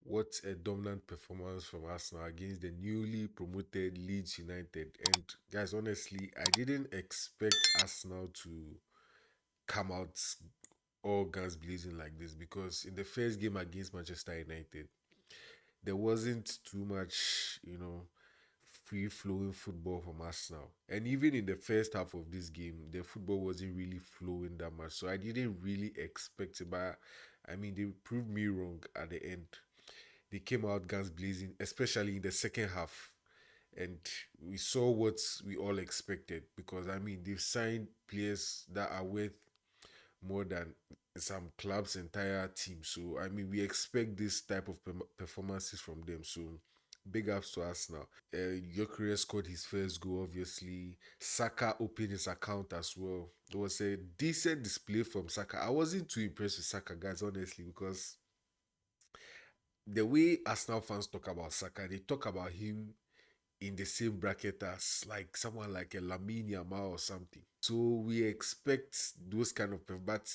What a dominant performance from Arsenal against the newly promoted Leeds United. And guys, honestly, I didn't expect Arsenal to come out all guns blazing like this because in the first game against Manchester United, there wasn't too much, free flowing football from Arsenal. And even in the first half of this game, the football wasn't really flowing that much. So I didn't really expect it. But I mean, they proved me wrong at the end. They came out guns blazing, especially in the second half. And we saw what we all expected because I mean they've signed players that are worth more than some club's entire team. So I mean we expect this type of performances from them. So big ups to us now. Gyökeres scored his first goal. Obviously, Saka opened his account as well. It was a decent display from Saka. I wasn't too impressed with Saka, guys, honestly, because the way Arsenal fans talk about Saka, they talk about him in the same bracket as like someone like a Lamine Yamal or something. So we expect those kind of but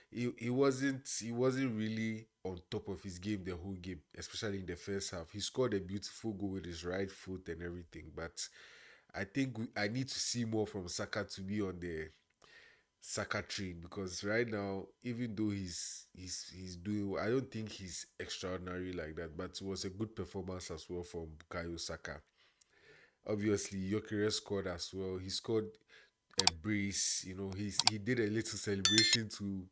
he wasn't really on top of his game the whole game, especially in the first half. He scored a beautiful goal with his right foot and everything, but I think I need to see more from Saka to be on the Saka train because right now, even though he's doing, I don't think he's extraordinary like that. But it was a good performance as well from Bukayo Saka. Obviously, Gyökeres scored as well. He scored a brace. He did a little celebration to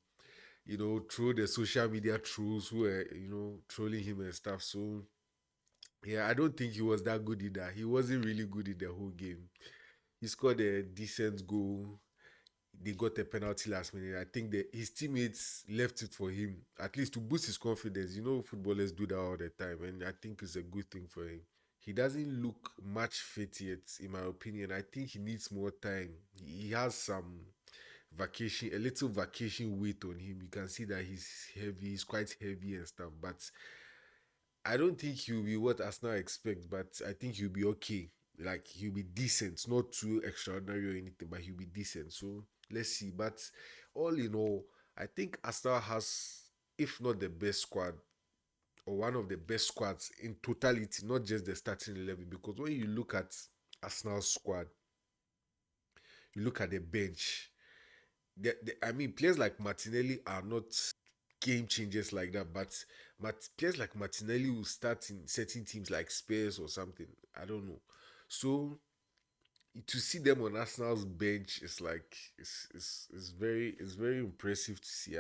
throw the social media trolls who were trolling him and stuff. So yeah, I don't think he was that good in that. He wasn't really good in the whole game. He scored a decent goal. They got a penalty last minute. I think that his teammates left it for him, at least to boost his confidence. Footballers do that all the time, and I think it's a good thing for him. He doesn't look much fit yet, in my opinion. I think he needs more time. He has some vacation, a little vacation weight on him. You can see that he's heavy, he's quite heavy and stuff. But I don't think he'll be what Arsenal expect, but I think he'll be okay. Like he'll be decent, not too extraordinary or anything, but he'll be decent. So let's see. But all in all, I think Arsenal has, if not the best squad, or one of the best squads in totality, not just the starting 11. Because when you look at Arsenal's squad, you look at the bench. I mean, players like Martinelli are not game changers like that, but players like Martinelli will start in certain teams like Spurs or something. I don't know. So to see them on Arsenal's bench is like it's very impressive to see.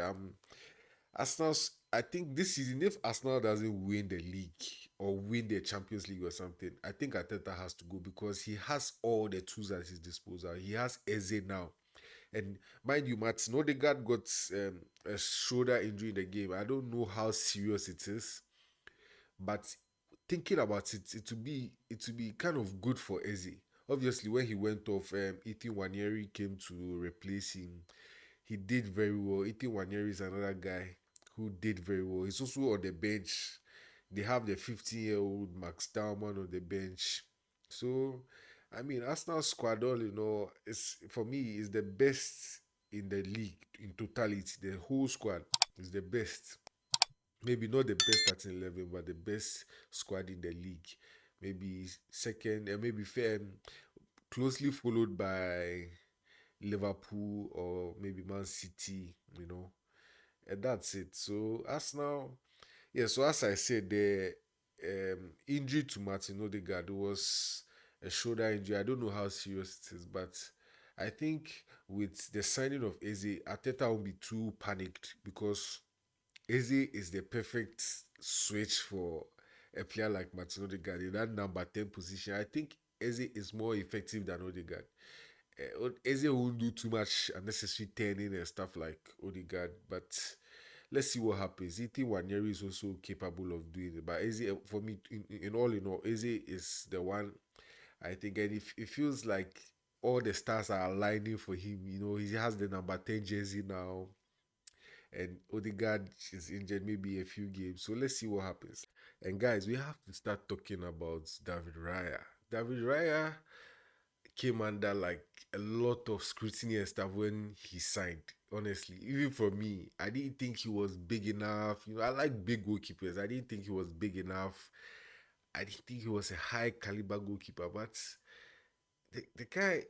Arsenal's, I think this season, if Arsenal doesn't win the league or win the Champions League or something, I think Ateta has to go because he has all the tools at his disposal. He has Eze now. And mind you, Martin Odegaard got a shoulder injury in the game. I don't know how serious it is, but thinking about it, it would be kind of good for Eze. Obviously, when he went off, Ethan Wanieri came to replace him. He did very well. Ethan Wanieri is another guy who did very well. He's also on the bench. They have the 15-year-old Max Dalman on the bench. So, I mean, Arsenal squad, all in all, is for me is the best in the league in totality. The whole squad is the best. Maybe not the best starting 11, but the best squad in the league. Maybe second, and maybe closely followed by Liverpool or maybe Man City, and that's it. So Arsenal, yeah. So as I said, the injury to Martin Odegaard was a shoulder injury. I don't know how serious it is, but I think with the signing of Eze, Ateta won't be too panicked because Eze is the perfect switch for a player like Martin Odegaard in that number 10 position. I think Eze is more effective than Odegaard. Eze won't do too much unnecessary turning and stuff like Odegaard, but let's see what happens. Ethan Wanieri is also capable of doing it, but Eze, for me, in all, Eze is the one I think, and if it feels like all the stars are aligning for him. He has the number 10 jersey now, and Odegaard is injured maybe a few games. So let's see what happens. And guys, we have to start talking about David Raya. David Raya came under like a lot of scrutiny and stuff when he signed. Honestly, even for me, I didn't think he was big enough. You know, I like big goalkeepers. I didn't think he was big enough. I didn't think he was a high caliber goalkeeper. But the, the guy,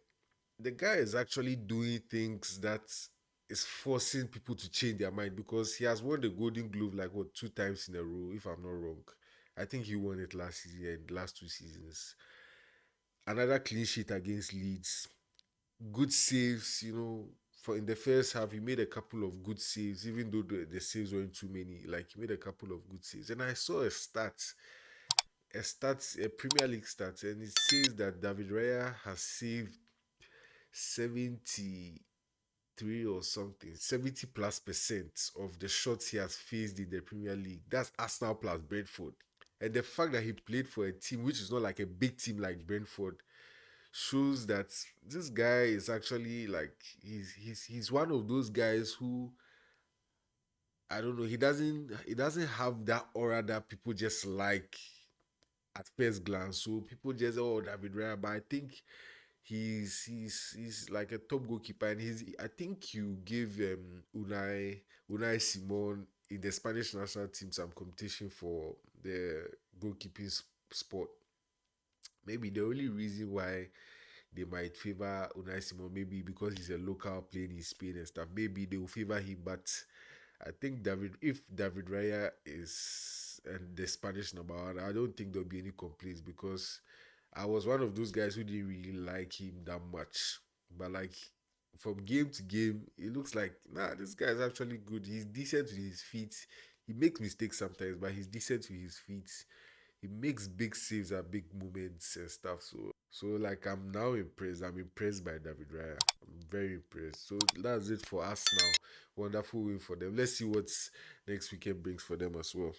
the guy is actually doing things that is forcing people to change their mind because he has won the Golden Glove like what 2 times in a row, if I'm not wrong. I think he won it last season and last 2 seasons. Another clean sheet against Leeds. Good saves, you know. For in the first half, he made a couple of good saves, even though the saves weren't too many. Like he made a couple of good saves, and I saw a Premier League stat, and it says that David Raya has saved 73 or something, 70+% of the shots he has faced in the Premier League. That's Arsenal plus Brentford. And the fact that he played for a team which is not like a big team like Brentford shows that this guy is actually like he's one of those guys who I don't know, he doesn't have that aura that people just like at first glance. So people just oh David Raya, but I think he's like a top goalkeeper, and I think you give Unai Simon in the Spanish national team some competition for the goalkeeping spot. Maybe the only reason why they might favor Unai Simon, maybe because he's a local playing in Spain and stuff. Maybe they will favor him, but I think if David Raya is and the Spanish number one, I don't think there'll be any complaints because I was one of those guys who didn't really like him that much. But like from game to game, it looks like nah, this guy is actually good. He's decent with his feet. He makes mistakes sometimes, but he's decent with his feet. He makes big saves at big moments and stuff. So like I'm now impressed. I'm impressed by David Raya. I'm very impressed. So that's it for us now. Wonderful win for them. Let's see what next weekend brings for them as well.